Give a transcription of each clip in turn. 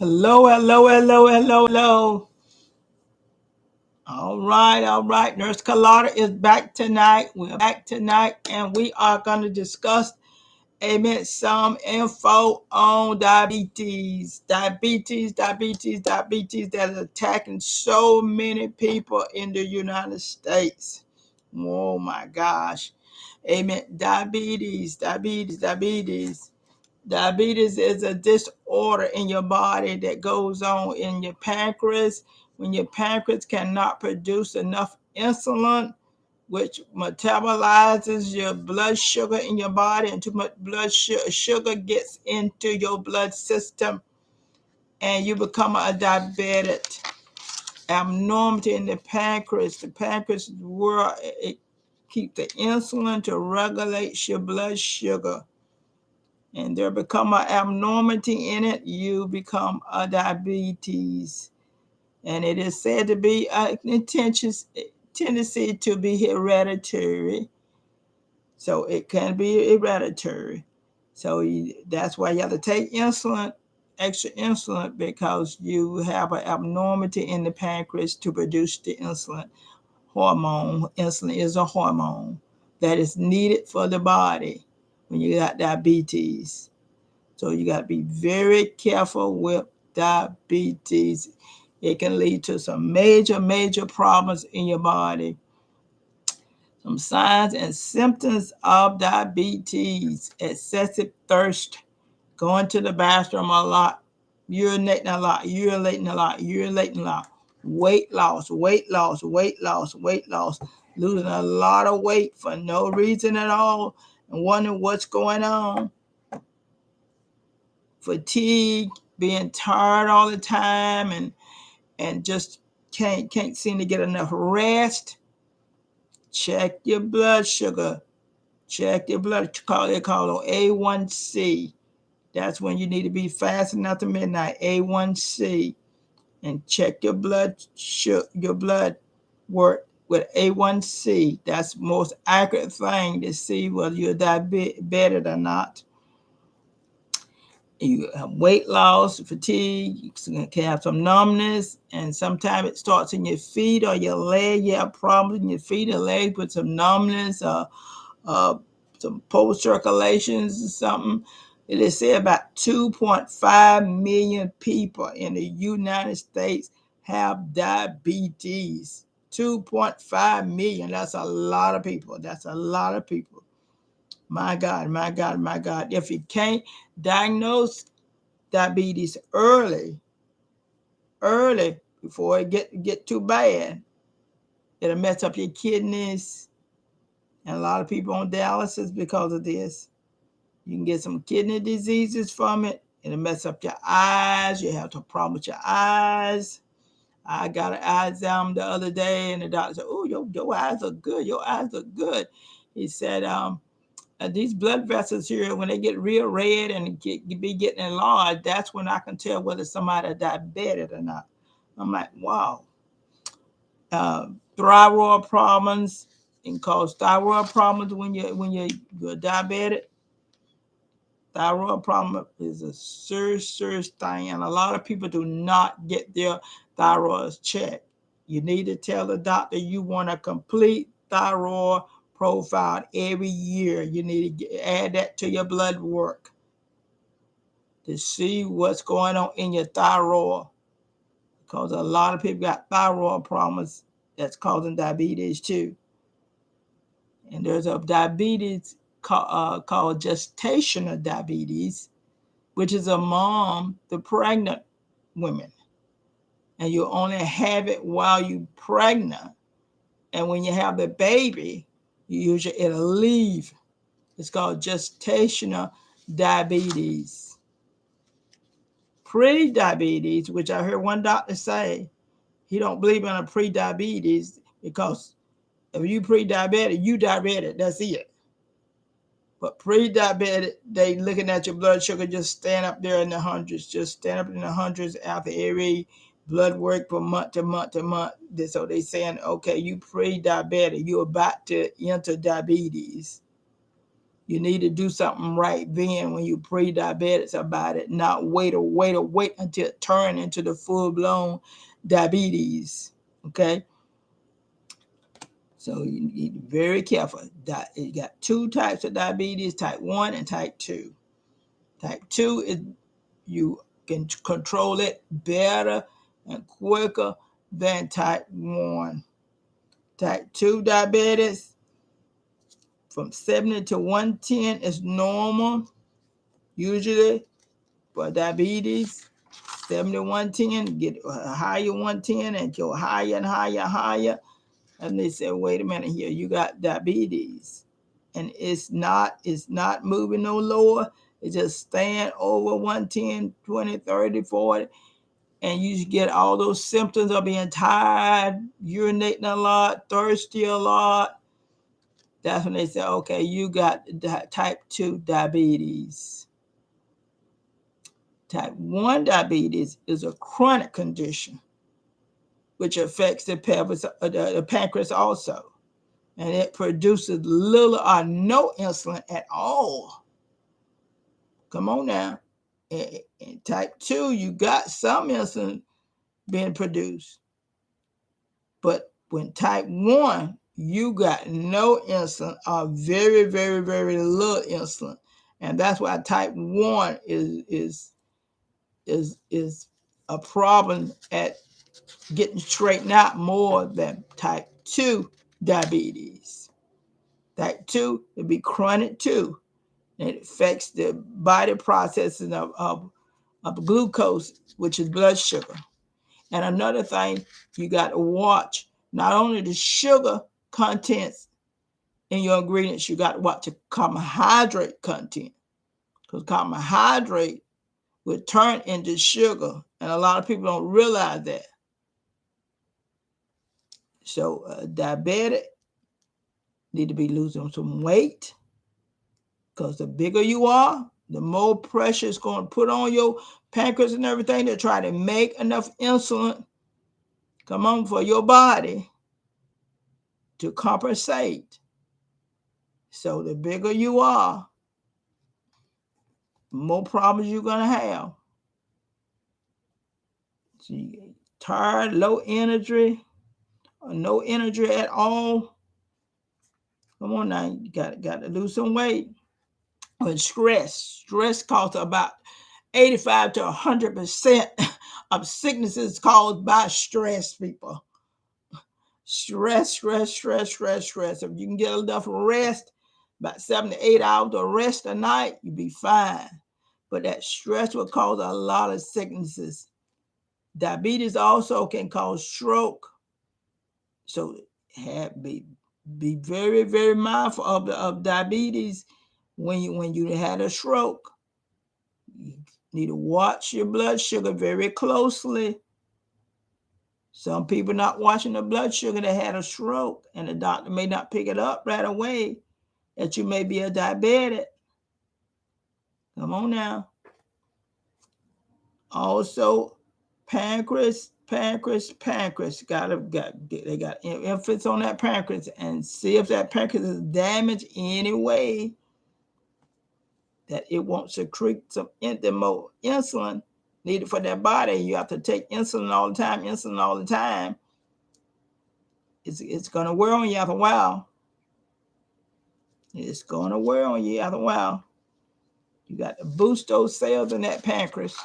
Hello, hello, hello, hello, hello. All right. Nurse Carlotta is back tonight. We're back tonight, and we are going to discuss, amen, some info on diabetes. Diabetes that is attacking so many people in the United States. Oh my gosh. Amen. Diabetes. Diabetes is a disorder in your body that goes on in your pancreas when your pancreas cannot produce enough insulin, which metabolizes your blood sugar in your body, and too much blood sugar gets into your blood system, and you become a diabetic. Abnormality in the pancreas. The pancreas is where it keeps the insulin to regulate your blood sugar, and there become an abnormality in it, you become a diabetes. And it is said to be an intentions tendency to be hereditary. So it can be hereditary. So that's why you have to take insulin, extra insulin, because you have an abnormality in the pancreas to produce the insulin hormone. Insulin is a hormone that is needed for the body when you got diabetes. So you got to be very careful with diabetes. It can lead to some major problems in your body. Some signs and symptoms of diabetes: excessive thirst, going to the bathroom a lot, urinating a lot, weight loss, losing a lot of weight for no reason at all and wondering what's going on. Fatigue, being tired all the time, and just can't seem to get enough rest. Check your blood sugar. Check your blood. They call it A1C. That's when you need to be fasting after midnight. A1C, and check your blood work with A1C. That's the most accurate thing to see whether you're diabetic or not. You have weight loss, fatigue, you can have some numbness, and sometimes it starts in your feet or your leg. You have problems in your feet or legs with some numbness, some post circulations or something. It is said about 2.5 million people in the United States have diabetes. 2.5 million. That's a lot of people. My God. If you can't diagnose diabetes early, before it get too bad, it'll mess up your kidneys. And a lot of people on dialysis because of this. You can get some kidney diseases from it. It'll mess up your eyes. You have some problem with your eyes. I got an eye exam the other day, and the doctor said, "Oh, your eyes are good. Your eyes are good." He said, these blood vessels here, when they get real red and be getting enlarged, that's when I can tell whether somebody is diabetic or not. I'm like, wow. Thyroid problems can cause thyroid problems when you're diabetic. Thyroid problem is a serious thing, and a lot of people do not get their thyroids checked. You need to tell the doctor you want a complete thyroid profile every year. You need to add that to your blood work to see what's going on in your thyroid, because a lot of people got thyroid problems that's causing diabetes too. And there's a diabetes called gestational diabetes, which is among the pregnant women. And you only have it while you're pregnant. And when you have the baby, it'll leave. It's called gestational diabetes. Pre-diabetes, which I heard one doctor say, he don't believe in a pre-diabetes because if you pre-diabetic, you diabetic. That's it. But pre-diabetic, they looking at your blood sugar just stand up there in the hundreds, after every blood work from month to month. So they saying, okay, you pre-diabetic, you're about to enter diabetes. You need to do something right then when you pre-diabetics about it, not wait until it turns into the full-blown diabetes. Okay? So you need to be very careful. You got two types of diabetes, type 1 and type 2. Type 2 is you can control it better and quicker than type 1. Type 2 diabetes from 70 to 110 is normal, usually for diabetes. 70 to 110, get a higher 110 and go higher and higher and higher. And they say, wait a minute here, you got diabetes. And it's not moving no lower. It's just staying over 110, 20, 30, 40. And you get all those symptoms of being tired, urinating a lot, thirsty a lot. That's when they say, okay, you got type 2 diabetes. Type 1 diabetes is a chronic condition which affects the pancreas also. And it produces little or no insulin at all. Come on now. In type 2, you got some insulin being produced. But when type 1, you got no insulin or very, very, very little insulin. And that's why type 1 is a problem at getting straightened out more than type 2 diabetes. Type 2 would be chronic too. And it affects the body processing of glucose, which is blood sugar. And another thing, you got to watch not only the sugar contents in your ingredients, you got to watch the carbohydrate content, because carbohydrate will turn into sugar, and a lot of people don't realize that. So diabetic need to be losing some weight, because the bigger you are, the more pressure it's going to put on your pancreas and everything to try to make enough insulin come on for your body to compensate. So the bigger you are, the more problems you're going to have. So you get tired, low energy, or no energy at all. Come on now, you got to lose some weight. And stress causes about 85 to 100% of sicknesses caused by stress, people. Stress. If you can get enough rest, about 7 to 8 hours of rest a night, you'll be fine. But that stress will cause a lot of sicknesses. Diabetes also can cause stroke. So be very, very mindful of diabetes when you had a stroke. You need to watch your blood sugar very closely. Some people not watching the blood sugar that had a stroke, and the doctor may not pick it up right away that you may be a diabetic. Come on now. Also, pancreas. They got emphasis on that pancreas, and see if that pancreas is damaged any way that it won't secrete some more insulin needed for that body. You have to take insulin all the time. It's going to wear on you after a while. It's going to wear on you after a while. You got to boost those cells in that pancreas.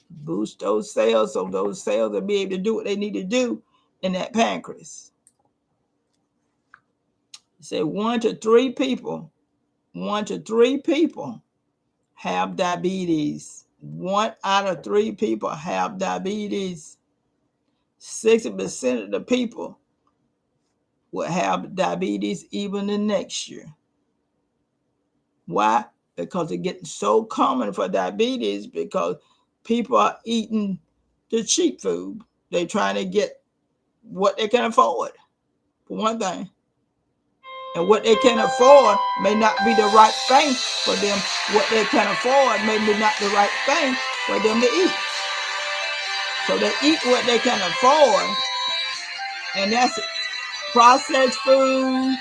Boost those cells so those cells will be able to do what they need to do in that pancreas. Say 1 to 3 people have diabetes. 1 out of 3 people have diabetes. 60% of the people will have diabetes even the next year. Why? Because it's getting so common for diabetes, because people are eating the cheap food. They're trying to get what they can afford, for one thing. And what they can afford may not be the right thing for them. What they can afford may be not the right thing for them to eat. So they eat what they can afford, and that's processed food,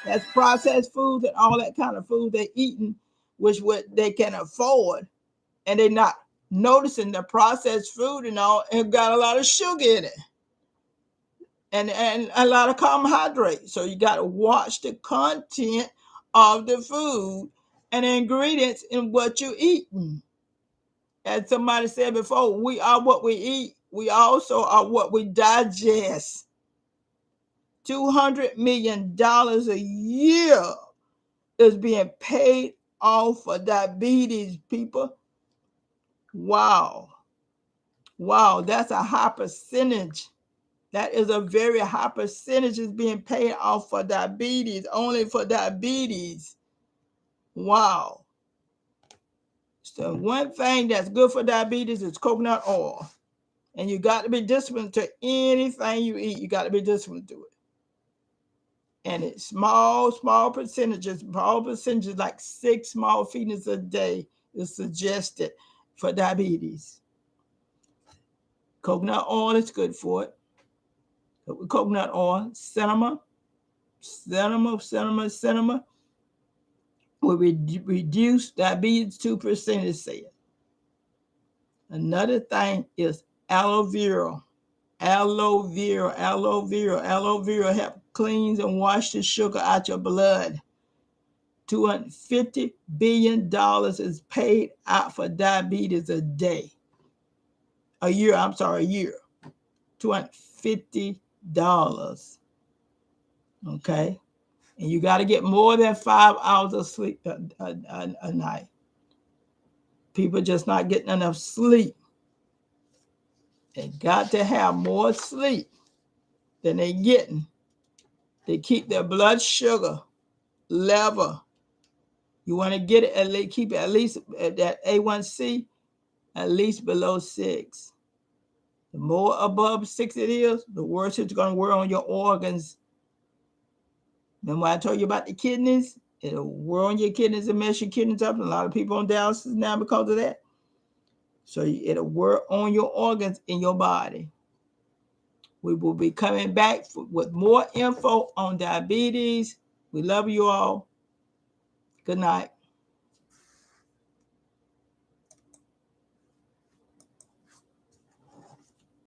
That's processed food and all that kind of food they're eating, which what they can afford, and they're not noticing the processed food and all, and got a lot of sugar in it, and a lot of carbohydrates. So you got to watch the content of the food and the ingredients in what you're eating. As somebody said before, we are what we eat. We also are what we digest. $200 million a year is being paid off for diabetes, people. Wow. Wow, that's a high percentage. That is a very high percentage is being paid off for diabetes, only for diabetes. Wow. So one thing that's good for diabetes is coconut oil. And you got to be disciplined to anything you eat. You got to be disciplined to it. And it's small percentages, like 6 small feedings a day is suggested for diabetes. Coconut oil is good for it. Coconut oil, cinnamon will reduce diabetes 2%, it said. Another thing is aloe vera. Aloe vera help cleans and wash the sugar out your blood. $250 billion is paid out for diabetes a year. $250. Okay. And you got to get more than 5 hours of sleep a night. People just not getting enough sleep. They got to have more sleep than they're getting to keep their blood sugar level. You want to get it keep it at least that A1C at least below 6. The more above 6 it is, the worse it's going to wear on your organs. Remember I told you about the kidneys? It'll wear on your kidneys and mess your kidneys up. And a lot of people on dialysis now because of that. So it'll work on your organs in your body. We will be coming back with more info on diabetes. We love you all. Good night.